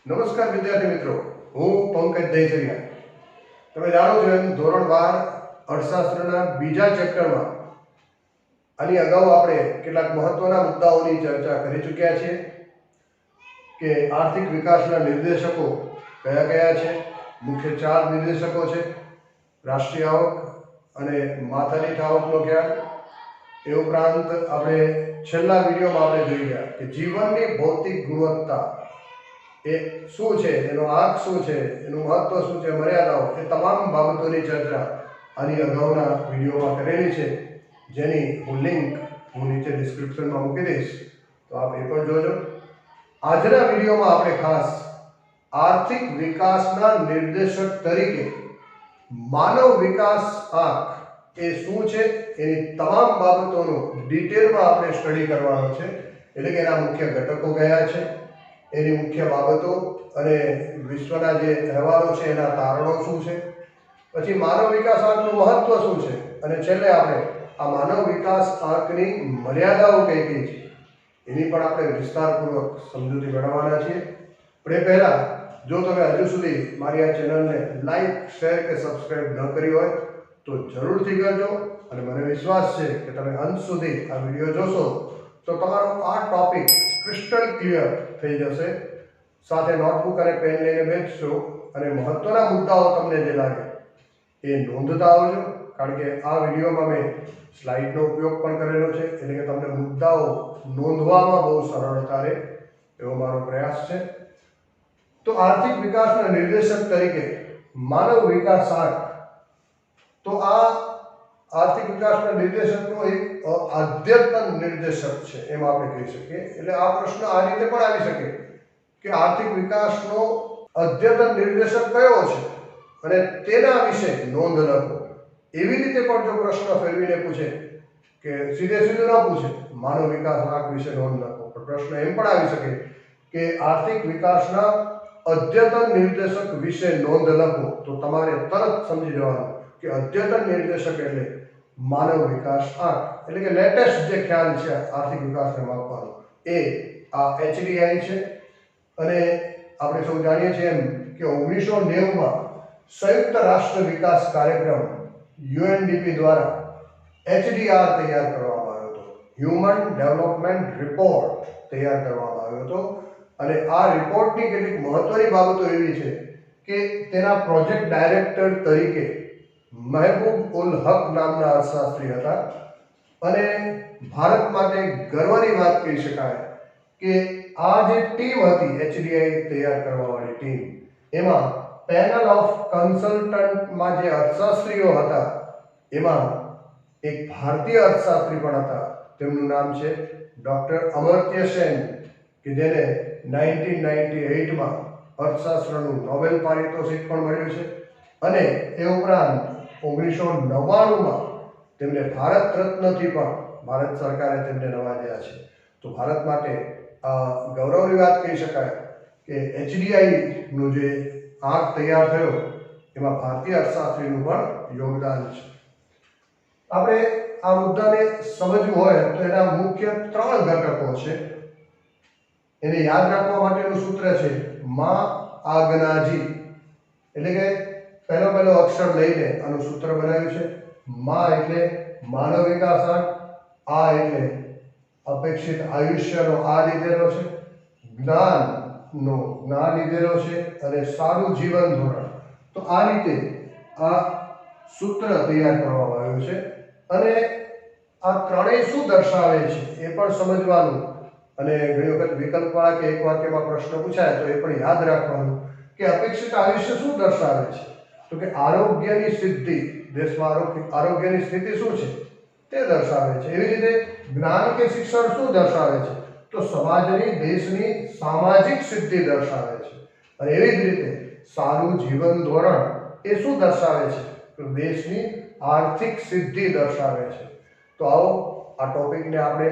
નમસ્કાર વિદ્યાર્થી મિત્રો, હું પંકજ દહીસરિયા. તમે જાણો છો એમ ધોરણ 12 અર્થશાસ્ત્રના બીજા ચેપ્ટરમાં આની અગાઉ આપણે કેટલાક મહત્વના મુદ્દાઓની ચર્ચા કરી ચૂક્યા છીએ કે આર્થિક વિકાસના નિર્દેશકો કયા કયા છે. મુખ્ય 4 નિર્દેશકો છે: રાષ્ટ્રીય આવક અને માથાદીઠ આવકનો ખ્યાલ. એ ઉપરાંત આપણે છેલ્લા વિડીયોમાં આપણે જોઈ ગયા કે જીવનની ભૌતિક ગુણવત્તા એ શું છે, એનો આંક શું છે, એનું મહત્વ શું છે, મર્યાદાઓ, એ તમામ બાબતોની ચર્ચા આની અગાઉના વિડીયોમાં કરેલી છે, જેની હું લિંક નીચે ડિસ્ક્રિપ્શનમાં મૂકી દઈશ, તો આપ એ પણ જોજો. આજના વિડીયોમાં આપણે ખાસ આર્થિક વિકાસના નિર્દેશક તરીકે માનવ વિકાસ આંક એ શું છે, એની તમામ બાબતોનું ડિટેલમાં આપણે સ્ટડી કરવાનો છે. એટલે કે એના મુખ્ય ઘટકો કયા છે, એની મુખ્ય બાબતો અને વિશ્વના જે અહેવાલો છે એના તારણો શું છે, પછી માનવ વિકાસ આંકનું મહત્વ શું છે, અને છેલ્લે આપણે આ માનવ વિકાસ આંકની મર્યાદાઓ કઈ કઈ છે એની પણ આપણે વિસ્તારપૂર્વક સમજૂતી મેળવવાના છીએ. પણ એ પહેલાં જો તમે હજુ સુધી મારી આ ચેનલને લાઈક, શેર કે સબસ્ક્રાઈબ ન કરી હોય તો જરૂરથી કરજો. અને મને વિશ્વાસ છે કે તમે અંત સુધી આ વિડીયો જોશો તો તમારો આ ટોપિક ક્રિસ્ટલ ક્લિયર થઈ જશે. સાથે નોટબુક અને પેન લઈને બેસશો અને મહત્વના મુદ્દાઓ તમને જે લાગે એ નોંધતા આવજો, કારણ કે આ વિડીયોમાં મેં સ્લાઇડનો ઉપયોગ પણ કરેલો છે, એટલે કે તમને મુદ્દાઓ નોંધવામાં બહુ સરળતા રહે એવો મારો પ્રયાસ છે. તો આર્થિક વિકાસના નિર્દેશક તરીકે માનવ વિકાસ આંક, તો આ આર્થિક વિકાસના નિર્દેશકનો એક અદ્યતન નિર્દેશક છે એમ આપણે કહી શકીએ. એટલે આ પ્રશ્ન આ રીતે પણ આવી શકે કે આર્થિક વિકાસનો અદ્યતન નિર્દેશક કયો છે અને તેના વિશે નોંધ લખો. એવી રીતે પણ જો પ્રશ્ન ફેરવીને પૂછે કે સીધે સીધું ન પૂછે માનવ વિકાસ આંક વિશે નોંધ લખો, પણ પ્રશ્ન એમ પણ આવી શકે કે આર્થિક વિકાસના અદ્યતન નિર્દેશક વિશે નોંધ લખો, તો તમારે તરત સમજી જવાનું કે અદ્યતન નિર્દેશક એટલે માનવ વિકાસ આંક, એટલે કે લેટેસ્ટ જે ખ્યાલ છે આર્થિક વિકાસને માપવાનો એ આ HDI છે. અને આપણે સૌ જાણીએ છીએ એમ કે 1990માં સંયુક્ત રાષ્ટ્ર વિકાસ કાર્યક્રમ UNDP દ્વારા HDR તૈયાર કરવામાં આવ્યો હતો, હ્યુમન ડેવલપમેન્ટ રિપોર્ટ તૈયાર કરવામાં આવ્યો હતો. અને આ રિપોર્ટની કેટલીક મહત્વની બાબતો એવી છે કે તેના પ્રોજેક્ટ ડાયરેક્ટર તરીકે મહેબૂબ ઉલ હક નામના અર્થશાસ્ત્રી હતા. અને ભારત માટે ગર્વની વાત કહી શકાય કે આ જે ટીમ હતી HDI તૈયાર કરવાવાળી ટીમ, એમાં પેનલ ઓફ કન્સલ્ટન્ટમાં જે અર્થશાસ્ત્રીઓ હતા એમાં એક ભારતીય અર્થશાસ્ત્રી પણ હતા. તેમનું નામ છે ડૉક્ટર અમર્ત્ય સેન, કે જેને 1998માં અર્થશાસ્ત્રનું નોબેલ પારિતોષિક પણ મળ્યું છે. અને એ ઉપરાંત 1999માં તેમને ભારત રત્નથી પણ ભારત સરકારે તેમને નવાજ્યા છે. તો ભારત માટે આ ગૌરવની વાત કહી શકાય કે HDIનું જે આંક તૈયાર થયો એમાં ભારતીય અર્થશાસ્ત્રીનું પણ યોગદાન છે. આપણે આ મુદ્દાને સમજવું હોય તો એના મુખ્ય 3 ઘટકો છે. એને યાદ રાખવા માટેનું સૂત્ર છે મા આગનાજી, એટલે કે પહેલો અક્ષર લઈને આનું સૂત્ર બનાવ્યું છે. મા એટલે માનવ વિકાસ આંક, આ એટલે અપેક્ષિત આયુષ્યનો આ લીધેલો છે, જ્ઞાન લીધેલો છે, અને સારું જીવન ધોરણ. તો આ રીતે આ સૂત્ર તૈયાર કરવામાં આવ્યું છે. અને આ ત્રણેય શું દર્શાવે છે એ પણ સમજવાનું, અને ઘણી વખત વિકલ્પવાળા કે એક વાક્યમાં પ્રશ્ન પૂછાય તો એ પણ યાદ રાખવાનું કે અપેક્ષિત આયુષ્ય શું દર્શાવે છે. તો કે આરોગ્યની સિદ્ધિ, દેશમાં આરોગ્યની સ્થિતિ શું છે તે દર્શાવે છે. એવી રીતે જ્ઞાન કે શિક્ષણ શું દર્શાવે છે, તો સમાજની, દેશની સામાજિક સિદ્ધિ દર્શાવે છે. અને એવી જ રીતે સારું જીવન ધોરણ એ શું દર્શાવે છે, તો દેશની આર્થિક સિદ્ધિ દર્શાવે છે. તો આવો આ ટોપિકને આપણે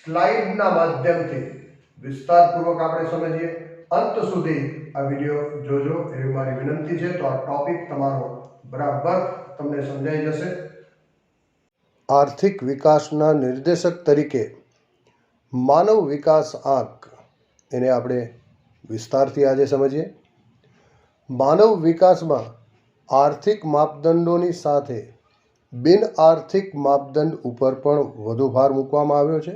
સ્લાઇડના માધ્યમથી વિસ્તારપૂર્વક આપણે સમજીએ. અંત સુધી આ વિડીયો જોજો એવી મારી વિનંતી છે. તો આ ટોપિક તમારો બરાબર તમને સમજાઈ જશે. આર્થિક વિકાસના નિર્દેશક તરીકે માનવ વિકાસ આંક, એને આપણે વિસ્તારથી આજે સમજીએ. માનવ વિકાસમાં આર્થિક માપદંડોની સાથે બિન આર્થિક માપદંડ ઉપર પણ વધુ ભાર મૂકવામાં આવ્યો છે.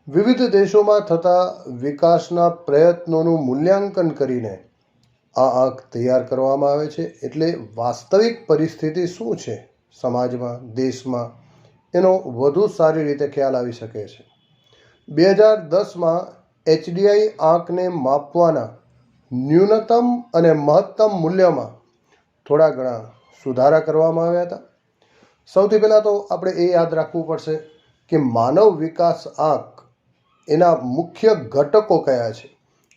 વિવિધ દેશોમાં થતા વિકાસના પ્રયત્નોનું મૂલ્યાંકન કરીને આ આંક તૈયાર કરવામાં આવે છે. એટલે વાસ્તવિક પરિસ્થિતિ શું છે સમાજમાં, દેશમાં, એનો વધુ સારી રીતે ખ્યાલ આવી શકે છે. 2010માં HDI આંકને માપવાના ન્યૂનતમ અને મહત્તમ મૂલ્યમાં થોડા ઘણા સુધારા કરવામાં આવ્યા હતા. સૌથી પહેલાં તો આપણે એ યાદ રાખવું પડશે કે માનવ વિકાસ આંક એના મુખ્ય ઘટકો કયા છે.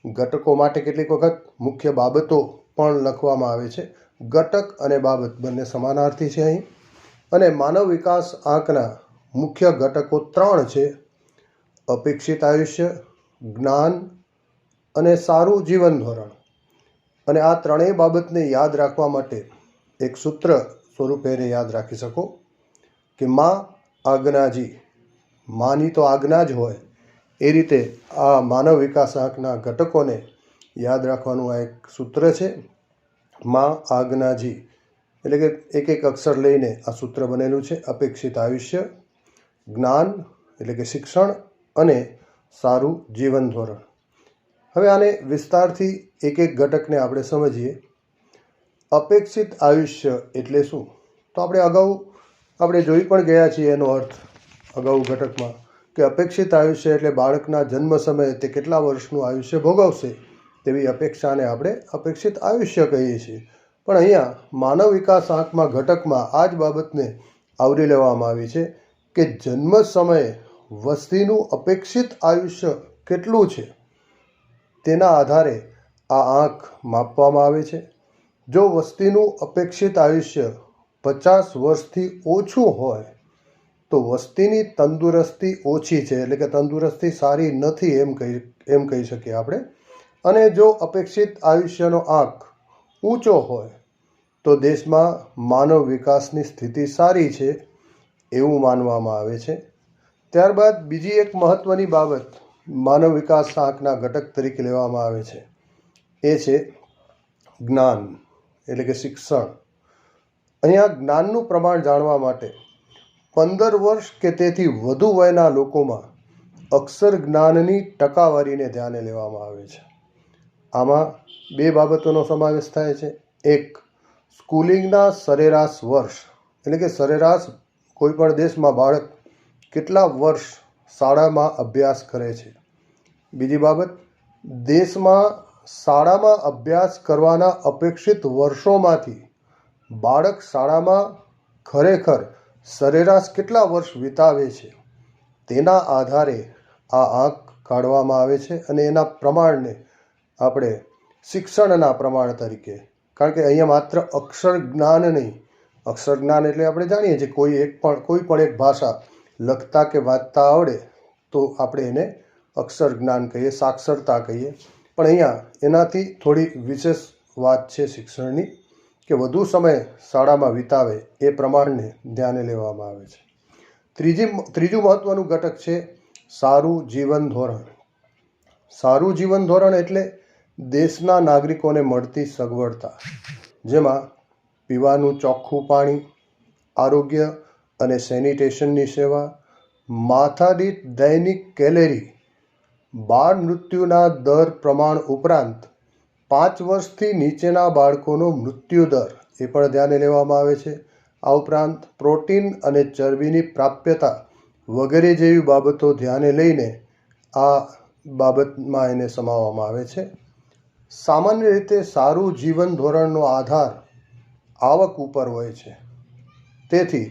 ઘટકો માટે કેટલીક વખત મુખ્ય બાબતો પણ લખવામાં આવે છે. ઘટક અને બાબત બંને સમાનાર્થી છે અહીં. અને માનવ વિકાસ આંકના મુખ્ય ઘટકો 3 છે: અપેક્ષિત આયુષ્ય, જ્ઞાન અને સારું જીવન ધોરણ. અને આ ત્રણેય બાબતને યાદ રાખવા માટે એક સૂત્ર સ્વરૂપે એને યાદ રાખી શકો કે માં આજ્ઞાજી, માની તો આજ્ઞા જ હોય. એ રીતે આ માનવ વિકાસ આંકના ઘટકોને યાદ રાખવાનું આ એક સૂત્ર છે, માં આજ્ઞાજી. એટલે કે એક અક્ષર લઈને આ સૂત્ર બનેલું છે. અપેક્ષિત આયુષ્ય, જ્ઞાન એટલે કે શિક્ષણ અને સારું જીવન ધોરણ. હવે આને વિસ્તારથી એક ઘટકને આપણે સમજીએ. અપેક્ષિત આયુષ્ય એટલે શું? તો આપણે જોઈ પણ ગયા છીએ એનો અર્થ અગાઉ ઘટકમાં કે અપેક્ષિત આયુષ્ય એટલે બાળકના જન્મ સમયે તે કેટલા વર્ષનું આયુષ્ય ભોગવશે તેવી અપેક્ષાને આપણે અપેક્ષિત આયુષ્ય કહીએ છીએ. પણ અહીંયા માનવ વિકાસ આંકમાં ઘટકમાં આ જ બાબતને આવરી લેવામાં આવી છે કે જન્મ સમયે વસ્તીનું અપેક્ષિત આયુષ્ય કેટલું છે તેના આધારે આ આંક માપવામાં આવે છે. જો વસ્તીનું અપેક્ષિત આયુષ્ય 50 વર્ષથી ઓછું હોય તો વસ્તીની તંદુરસ્તી ઓછી છે, એટલે કે તંદુરસ્તી સારી નથી એમ કહી શકીએ આપણે. અને જો અપેક્ષિત આયુષ્યનો આંક ઊંચો હોય તો દેશમાં માનવ વિકાસની સ્થિતિ સારી છે એવું માનવામાં આવે છે. ત્યારબાદ બીજી એક મહત્ત્વની બાબત માનવ વિકાસ આંકના ઘટક તરીકે લેવામાં આવે છે એ છે જ્ઞાન એટલે કે શિક્ષણ. અહીંયા જ્ઞાનનું પ્રમાણ જાણવા માટે 15 વર્ષ કે તેથી વધુ વયના લોકોમાં અક્ષર જ્ઞાનની ટકાવારીને ધ્યાને લેવામાં આવે છે. આમાં 2 બાબતોનો સમાવેશ થાય છે. એક, સ્કૂલિંગના સરેરાશ વર્ષ, એટલે કે સરેરાશ કોઈ પણ દેશમાં બાળક કેટલા વર્ષ શાળામાં અભ્યાસ કરે છે. બીજી બાબત, દેશમાં શાળામાં અભ્યાસ કરવાના અપેક્ષિત વર્ષોમાંથી બાળક શાળામાં ખરેખર સરેરાશ કેટલા વર્ષ વિતાવે છે તેના આધારે આ આંક કાઢવામાં આવે છે. અને એના પ્રમાણને આપણે શિક્ષણના પ્રમાણ તરીકે, કારણ કે અહીંયા માત્ર અક્ષર જ્ઞાન નહીં, અક્ષર જ્ઞાન એટલે આપણે જાણીએ છીએ કોઈ પણ એક ભાષા લખતા કે વાંચતા આવડે તો આપણે એને અક્ષર જ્ઞાન કહીએ, સાક્ષરતા કહીએ. પણ અહીંયા એનાથી થોડી વિશેષ વાત છે શિક્ષણની કે વધુ સમય શાળામાં વિતાવે એ પ્રમાણને ધ્યાને લેવામાં આવે છે. ત્રીજું મહત્ત્વનું ઘટક છે સારું જીવન ધોરણ. સારું જીવન ધોરણ એટલે દેશના નાગરિકોને મળતી સગવડતા, જેમાં પીવાનું ચોખ્ખું પાણી, આરોગ્ય અને સેનિટેશનની સેવા, માથાદીઠ દૈનિક કેલેરી, બાળ મૃત્યુના દર પ્રમાણ ઉપરાંત 5 વર્ષથી નીચેના બાળકોનો મૃત્યુ દર એ પણ ધ્યાને લેવામાં આવે છે. આ ઉપરાંત પ્રોટીન અને ચરબીની પ્રાપ્યતા વગેરે જેવી બાબતો ધ્યાને લઈને આ બાબતમાં એને સમાવવામાં આવે છે. સામાન્ય રીતે સારું જીવન ધોરણનો આધાર આવક ઉપર હોય છે. તેથી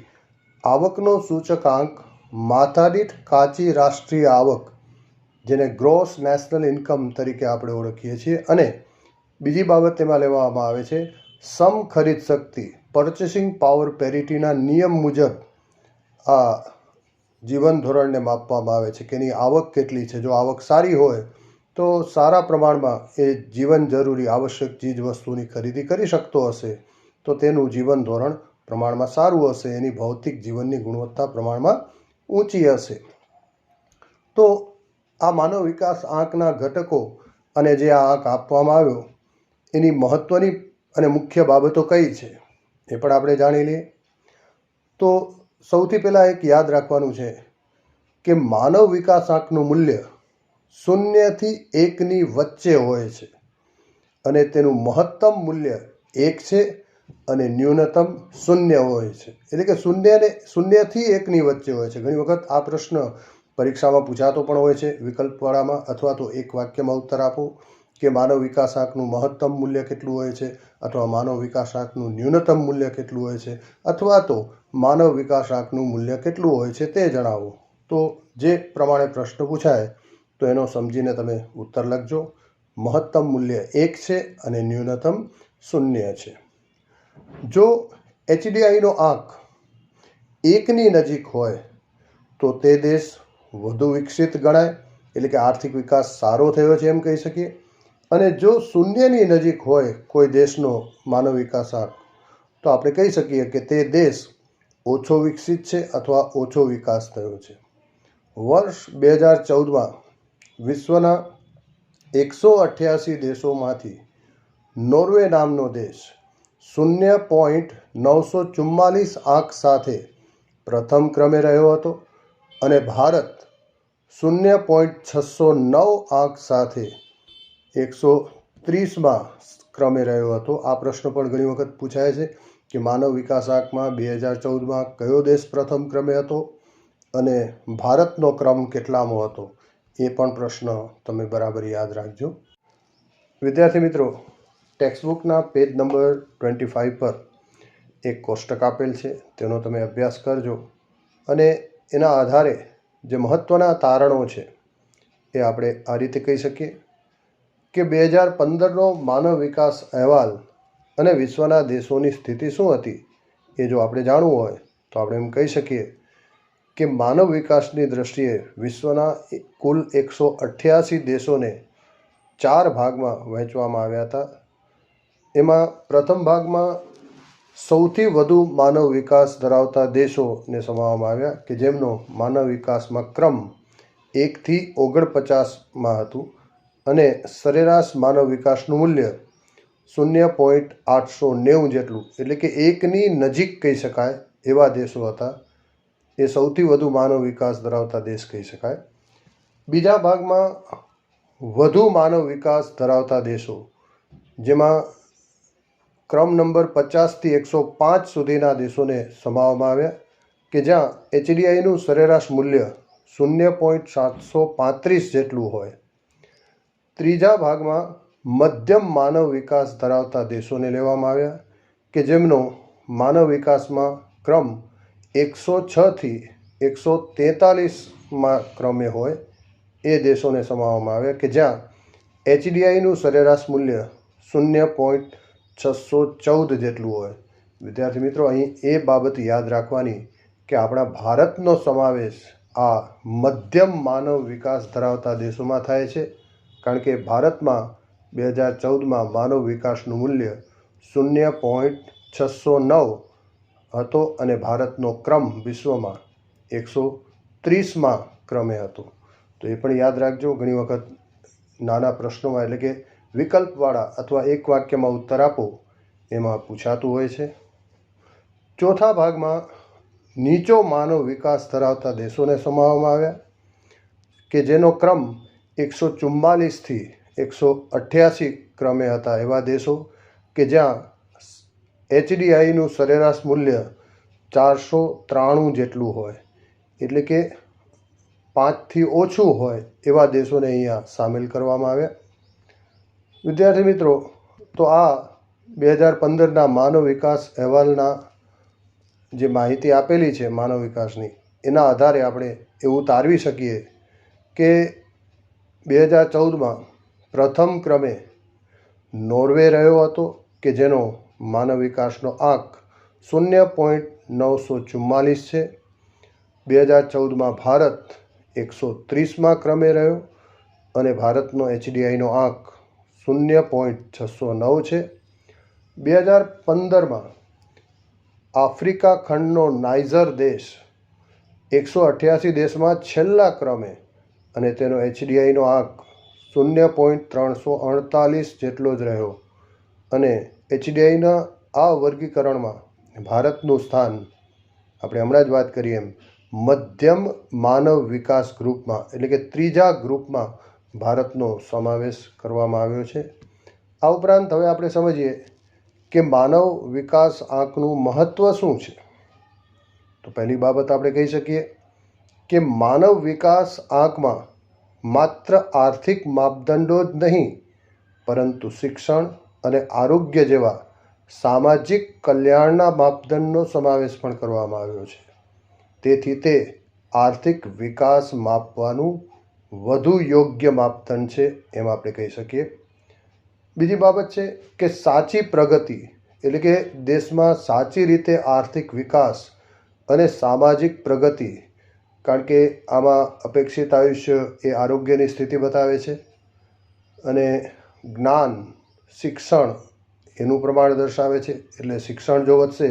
આવકનો સૂચકાંક માથાદીઠ કાચી રાષ્ટ્રીય આવક, જેને ગ્રોસ નેશનલ ઇન્કમ તરીકે આપણે ઓળખીએ છીએ. અને બીજી બાબત તેમાં લેવામાં આવે છે સમ ખરીદ શક્તિ, પર્ચેસિંગ પાવર પેરિટીના નિયમ મુજબ આ જીવન ધોરણને માપવામાં આવે છે કે એની આવક કેટલી છે. જો આવક સારી હોય તો સારા પ્રમાણમાં એ જીવન જરૂરી આવશ્યક ચીજ વસ્તુની ખરીદી કરી શકતો હશે તો તેનું જીવન ધોરણ પ્રમાણમાં સારું હશે, એની ભૌતિક જીવનની ગુણવત્તા પ્રમાણમાં ઊંચી હશે. તો આ માનવ વિકાસ આંકના ઘટકો અને જે આ આંક આપવામાં આવ્યો એની મહત્ત્વની અને મુખ્ય બાબતો કઈ છે એ પણ આપણે જાણી લઈએ. તો સૌથી પહેલાં એક યાદ રાખવાનું છે કે માનવ વિકાસાંકનું મૂલ્ય 0 થી 1ની વચ્ચે હોય છે અને તેનું મહત્તમ મૂલ્ય 1 છે અને ન્યૂનતમ 0 હોય છે. એટલે કે 0 થી 1ની વચ્ચે હોય છે. ઘણી વખત આ પ્રશ્ન પરીક્ષામાં પૂછાતો પણ હોય છે વિકલ્પવાળામાં, અથવા તો એક વાક્યમાં ઉત્તર આપો કે માનવ વિકાસાંકનું મહત્તમ મૂલ્ય કેટલું હોય છે, અથવા માનવ વિકાસાંકનું ન્યૂનતમ મૂલ્ય કેટલું હોય છે, અથવા તો માનવ વિકાસાંકનું મૂલ્ય કેટલું હોય છે તે જણાવો. તો જે પ્રમાણે પ્રશ્ન પૂછાય તો એનો સમજીને તમે ઉત્તર લખજો. મહત્તમ મૂલ્ય 1 છે અને ન્યૂનતમ 0 છે. જો HDIનો આંક 1ની નજીક હોય તો તે દેશ વધુ વિકસિત ગણાય, એટલે કે આર્થિક વિકાસ સારો થયો છે એમ કહી શકીએ. અને જો 0ની નજીક હોય કોઈ દેશનો માનવ વિકાસાંક તો આપણે કહી શકીએ કે તે દેશ ઓછો વિકસિત છે અથવા ઓછો વિકાસ થયો છે. વર્ષ 2014માં વિશ્વના 188 દેશોમાંથી નોર્વે નામનો દેશ 0.944 આંક સાથે પ્રથમ ક્રમે રહ્યો હતો અને ભારત 0.609 આંક સાથે 130માં ક્રમે રહ્યો હતો. આ પ્રશ્ન પણ ઘણી વખત પૂછાય છે કે માનવ વિકાસાંકમાં 2014માં કયો દેશ પ્રથમ ક્રમે હતો અને ભારતનો ક્રમ કેટલામો હતો, એ પણ પ્રશ્ન તમે બરાબર યાદ રાખજો. વિદ્યાર્થી મિત્રો, ટેક્સ્ટબુકના પેજ નંબર 25 પર એક કોષ્ટક આપેલ છે, તેનો તમે અભ્યાસ કરજો અને એના આધારે જે મહત્ત્વના તારણો છે એ આપણે આ રીતે કહી શકીએ કે 2015નો માનવ વિકાસ અહેવાલ અને વિશ્વના દેશોની સ્થિતિ શું હતી એ જો આપણે જાણવું હોય તો આપણે એમ કહી શકીએ કે માનવ વિકાસની દૃષ્ટિએ વિશ્વના કુલ 188 દેશોને 4 ભાગમાં વહેંચવામાં આવ્યા હતા. એમાં પ્રથમ ભાગમાં સૌથી વધુ માનવ વિકાસ ધરાવતા દેશોને સમાવવામાં આવ્યા કે જેમનો માનવ વિકાસમાં ક્રમ 1 થી 49માં હતું અને સરેરાશ માનવ વિકાસનું મૂલ્ય 0.890 જેટલું, એટલે કે 1ની નજીક કહી શકાય એવા દેશો હતા. એ સૌથી વધુ માનવ વિકાસ ધરાવતા દેશ કહી શકાય. બીજા ભાગમાં વધુ માનવ વિકાસ ધરાવતા દેશો, જેમાં ક્રમ નંબર 50 થી 105 સુધીના દેશોને સમાવવામાં આવ્યા કે જ્યાં HDIનું સરેરાશ મૂલ્ય 0.735 જેટલું હોય. ત્રીજા ભાગમાં મધ્યમ માનવ વિકાસ ધરાવતા દેશોને લેવામાં આવ્યા કે જેમનો માનવ વિકાસમાં ક્રમ 106 થી 143માં ક્રમે હોય એ દેશોને સમાવવામાં આવ્યા કે જ્યાં HDIનું સરેરાશ મૂલ્ય 0.614 જેટલું હોય. વિદ્યાર્થી મિત્રો, અહીં એ બાબત યાદ રાખવાની કે આપણા ભારતનો સમાવેશ આ મધ્યમ માનવ વિકાસ ધરાવતા દેશોમાં થાય છે, કારણ કે ભારતમાં 2014માં માનવ વિકાસનું મૂલ્ય 0.609 હતો અને ભારતનો ક્રમ વિશ્વમાં 130માં ક્રમે હતો. તો એ પણ યાદ રાખજો. ઘણી વખત નાના પ્રશ્નોમાં, એટલે કે વિકલ્પવાળા અથવા એક વાક્યમાં ઉત્તર આપો એમાં પૂછાતું હોય છે. ચોથા ભાગમાં નીચો માનવ વિકાસ ધરાવતા દેશોને સમાવવામાં આવ્યા કે જેનો ક્રમ 144 થી 188 ક્રમે હતા એવા દેશો કે જ્યાં HDIનું સરેરાશ મૂલ્ય 493 જેટલું હોય, એટલે કે 5થી ઓછું હોય એવા દેશોને અહીંયા સામેલ કરવામાં આવ્યા. વિદ્યાર્થી મિત્રો, તો આ 2015ના માનવ વિકાસ અહેવાલના જે માહિતી આપેલી છે માનવ વિકાસની, એના આધારે આપણે એવું તારવી શકીએ કે 2014માં પ્રથમ ક્રમે નોર્વે રહ્યો હતો કે જેનો માનવ વિકાસનો આંક 0.944 છે. 2014માં ભારત 130માં ક્રમે રહ્યો અને ભારતનો HDIનો આંક 0.609 છે. 2015માં આફ્રિકા ખંડનો નાઇજર દેશ 188 દેશમાં છેલ્લા ક્રમે અને તેનો HDIનો આંક 0.348 જેટલો જ રહ્યો અને HDIના આ વર્ગીકરણમાં ભારતનું સ્થાન આપણે હમણાં જ વાત કરીએ એમ મધ્યમ માનવ વિકાસ ગ્રુપમાં એટલે કે ત્રીજા ગ્રુપમાં ભારતનો સમાવેશ કરવામાં આવ્યો છે. આ ઉપરાંત હવે આપણે સમજીએ કે માનવ વિકાસ આંકનું મહત્ત્વ શું છે. તો પહેલી બાબત આપણે કહી શકીએ કે માનવ વિકાસ આંકમાં માત્ર આર્થિક માપદંડો જ નહીં પરંતુ શિક્ષણ અને આરોગ્ય જેવા સામાજિક કલ્યાણના માપદંડનો સમાવેશ પણ કરવામાં આવ્યો છે. તેથી તે આર્થિક વિકાસ માપવાનું વધુ યોગ્ય માપદંડ છે એમ આપણે કહી શકીએ. બીજી બાબત છે કે સાચી પ્રગતિ એટલે કે દેશમાં સાચી રીતે આર્થિક વિકાસ અને સામાજિક પ્રગતિ, કારણ કે આમાં અપેક્ષિત આયુષ્ય એ આરોગ્યની સ્થિતિ બતાવે છે અને જ્ઞાન શિક્ષણ એનું પ્રમાણ દર્શાવે છે. એટલે શિક્ષણ જો વધશે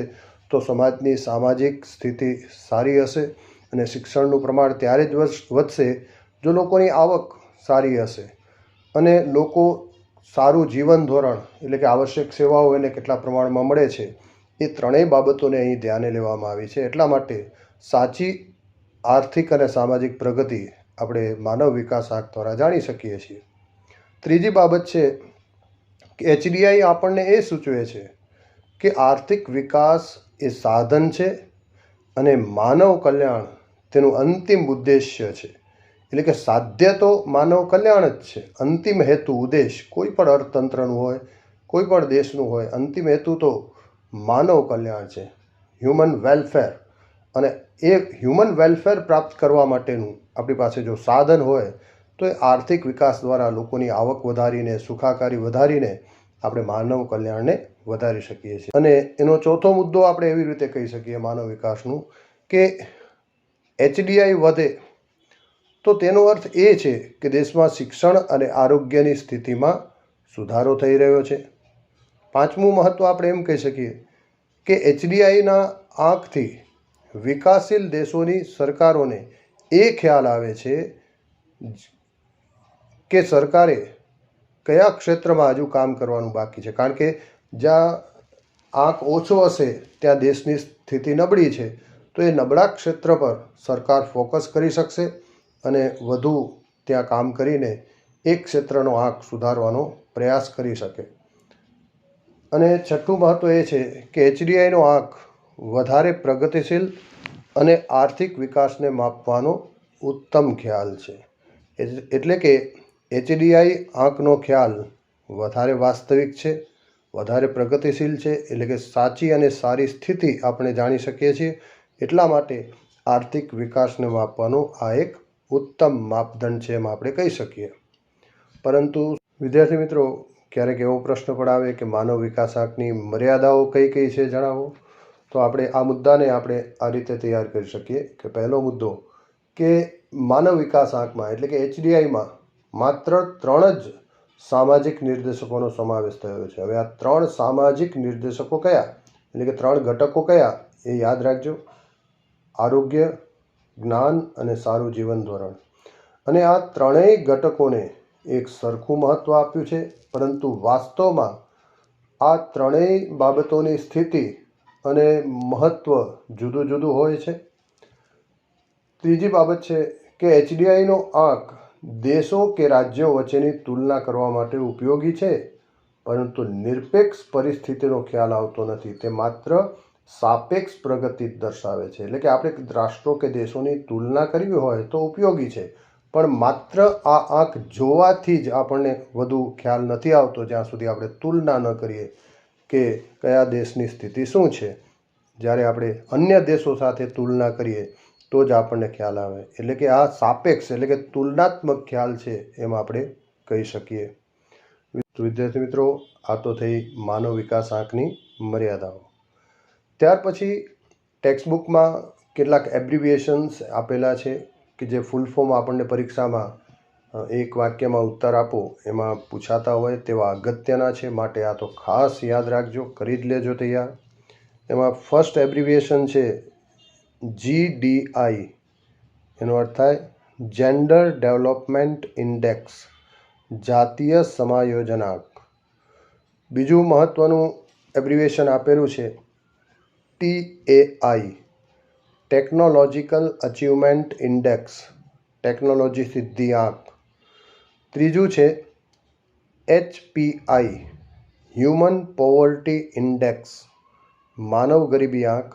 તો સમાજની સામાજિક સ્થિતિ સારી હશે અને શિક્ષણનું પ્રમાણ ત્યારે જ વધશે જો લોકોની આવક સારી હશે અને લોકો સારું જીવન ધોરણ એટલે કે આવશ્યક સેવાઓ એને કેટલા પ્રમાણમાં મળે છે એ ત્રણેય બાબતોને અહીં ધ્યાને લેવામાં આવી છે. એટલા માટે સાચી આર્થિક અને સામાજિક પ્રગતિ આપણે માનવ વિકાસ આંક દ્વારા જાણી શકીએ છીએ. ત્રીજી બાબત છે કે HDI આપણને એ સૂચવે છે કે આર્થિક વિકાસ એ સાધન છે અને માનવ કલ્યાણ તેનું અંતિમ ઉદ્દેશ્ય છે. એટલે કે સાધ્ય તો માનવ કલ્યાણ જ છે, અંતિમ હેતુ ઉદ્દેશ કોઈ પણ અર્થતંત્રનું હોય કોઈ પણ દેશનું હોય અંતિમ હેતુ તો માનવ કલ્યાણ છે, હ્યુમન વેલફેર. અને એ હ્યુમન વેલફેર પ્રાપ્ત કરવા માટેનું આપણી પાસે જો સાધન હોય તો એ આર્થિક વિકાસ દ્વારા લોકોની આવક વધારીને સુખાકારી વધારીને આપણે માનવ કલ્યાણને વધારી શકીએ છીએ. અને એનો ચોથો મુદ્દો આપણે એવી રીતે કહી શકીએ માનવ વિકાસનું કે HDI વધે તો તેનો અર્થ એ છે કે દેશમાં શિક્ષણ અને આરોગ્યની સ્થિતિમાં સુધારો થઈ રહ્યો છે. પાંચમું મહત્ત્વ આપણે એમ કહી શકીએ કે HDIના આંકથી વિકાસશીલ દેશોની સરકારોને એ ખ્યાલ આવે છે કે સરકારે કયા ક્ષેત્રમાં હજુ કામ કરવાનું બાકી છે. કારણ કે જ્યાં આંક ઓછો હશે ત્યાં દેશની સ્થિતિ નબળી છે, તો એ નબળા ક્ષેત્ર પર સરકાર ફોકસ કરી શકશે અને વધુ ત્યાં કામ કરીને એક ક્ષેત્રનો આંક સુધારવાનો પ્રયાસ કરી શકે. અને છઠ્ઠું મહત્ત્વ એ છે કે HDIનો આંક વધારે પ્રગતિશીલ અને આર્થિક વિકાસને માપવાનો ઉત્તમ ખ્યાલ છે. એટલે કે HDI આંકનો ખ્યાલ વધારે વાસ્તવિક છે, વધારે પ્રગતિશીલ છે. એટલે કે સાચી અને સારી સ્થિતિ આપણે જાણી શકીએ છીએ. એટલા માટે આર્થિક વિકાસને માપવાનો આ એક ઉત્તમ માપદંડ છે એમ આપણે કહી શકીએ. પરંતુ વિદ્યાર્થી મિત્રો, ક્યારેક એવો પ્રશ્ન પણ આવે કે માનવ વિકાસ આંકની મર્યાદાઓ કઈ કઈ છે જણાવો. તો આપણે આ મુદ્દાને આપણે આ રીતે તૈયાર કરી શકીએ કે પહેલો મુદ્દો કે માનવ વિકાસ આંકમાં એટલે કે HDIમાં માત્ર 3 જ સામાજિક નિર્દેશકોનો સમાવેશ થયો છે. હવે આ 3 સામાજિક નિર્દેશકો કયા એટલે કે 3 ઘટકો કયા એ યાદ રાખજો: આરોગ્ય, જ્ઞાન અને સારું જીવન ધોરણ. અને આ ત્રણેય ઘટકોને એક સરખું મહત્ત્વ આપ્યું છે, પરંતુ વાસ્તવમાં આ ત્રણેય બાબતોની સ્થિતિ અને મહત્ત્વ જુદું જુદું હોય છે. ત્રીજી બાબત છે કે HDIનો આંક દેશો કે રાજ્યો વચ્ચેની તુલના કરવા માટે ઉપયોગી છે, પરંતુ નિરપેક્ષ પરિસ્થિતિનો ખ્યાલ આવતો નથી. તે માત્ર સાપેક્ષ પ્રગતિ જ દર્શાવે છે. એટલે કે આપણે રાષ્ટ્રો કે દેશોની તુલના કરવી હોય તો ઉપયોગી છે, પણ માત્ર આ આંક જોવાથી જ આપણને વધુ ખ્યાલ નથી આવતો જ્યાં સુધી આપણે તુલના ન કરીએ કે કયા દેશની સ્થિતિ શું છે. જ્યારે આપણે અન્ય દેશો સાથે તુલના કરીએ તો જ આપણને ખ્યાલ આવે. એટલે કે આ સાપેક્ષ એટલે કે તુલનાત્મક ખ્યાલ છે એમ આપણે કહી શકીએ. વિદ્યાર્થી મિત્રો, આ તો થઈ માનવ વિકાસ આંકની મર્યાદાઓ. ત્યાર પછી ટેક્સ્ટબુકમાં કેટલાક એબ્રિવિએશન્સ આપેલા છે કે જે ફૂલ ફોર્મ આપણને પરીક્ષામાં એક વાક્યમાં ઉત્તર આપો એમાં પૂછાતા હોય તેવા અગત્યના છે, માટે આ તો ખાસ યાદ રાખજો, કરી જ લેજો તૈયાર. એમાં ફર્સ્ટ એબ્રિવિએશન છે GDI. એનો અર્થ થાય જેન્ડર ડેવલપમેન્ટ ઇન્ડેક્સ. જાતીય સમાયોજનાંક. બીજું મહત્ત્વનું એબ્રિવેશન આપેલું છે TAI, technological achievement index, technology સિદ્ધિ આંક. ત્રીજું છે HPI, હ્યુમન પોવર્ટી ઇન્ડેક્સ, માનવ ગરીબી આંક.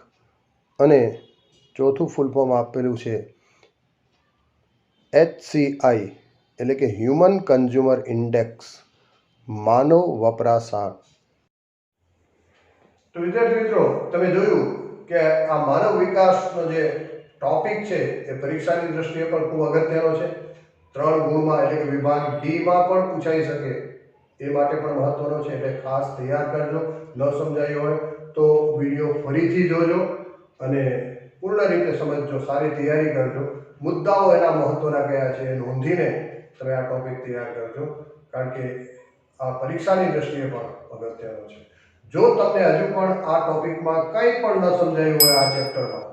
અને ચોથું ફૂલ ફોર્મ આપેલું છે HCI, એટલે કે હ્યુમન કન્ઝ્યુમર ઇન્ડેક્સ, માનવ વપરાશ આંક. તો વિદ્યાર્થી મિત્રો, તમે જોયું કે આ માનવ વિકાસનો જે ટોપિક છે એ પરીક્ષાની દ્રષ્ટિએ પણ ખૂબ અગત્યનો છે. 3 ગુણમાં એટલે કે વિભાગ ડીમાં પણ પૂછાઈ શકે એ માટે પણ મહત્વનો છે, એટલે ખાસ તૈયાર કરજો. ન સમજાયું હોય તો વિડીયો ફરીથી જોજો અને પૂર્ણ રીતે સમજજો, સારી તૈયારી કરજો. મુદ્દાઓ એના મહત્વના કયા છે એ નોંધીને તમે આ ટોપિક તૈયાર કરજો, કારણ કે આ પરીક્ષાની દ્રષ્ટિએ પણ અગત્યનો છે. જો તમને હજુ પણ આ ટોપિકમાં કંઈ પણ ન સમજાયું હોય આ ચેપ્ટરમાં,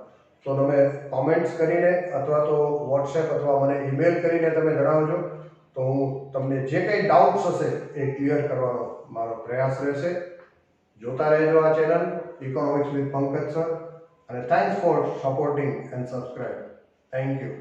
તો તમે કોમેન્ટ્સ કરીને અથવા તો વોટ્સએપ અથવા મને ઈમેલ કરીને તમે જણાવજો. તો હું તમને જે કંઈ ડાઉટ્સ હશે એ ક્લિયર કરવાનો મારો પ્રયાસ રહેશે. જોતા રહેજો આ channel economics with Pankaj sir, અને thanks for supporting and subscribe. Thank you.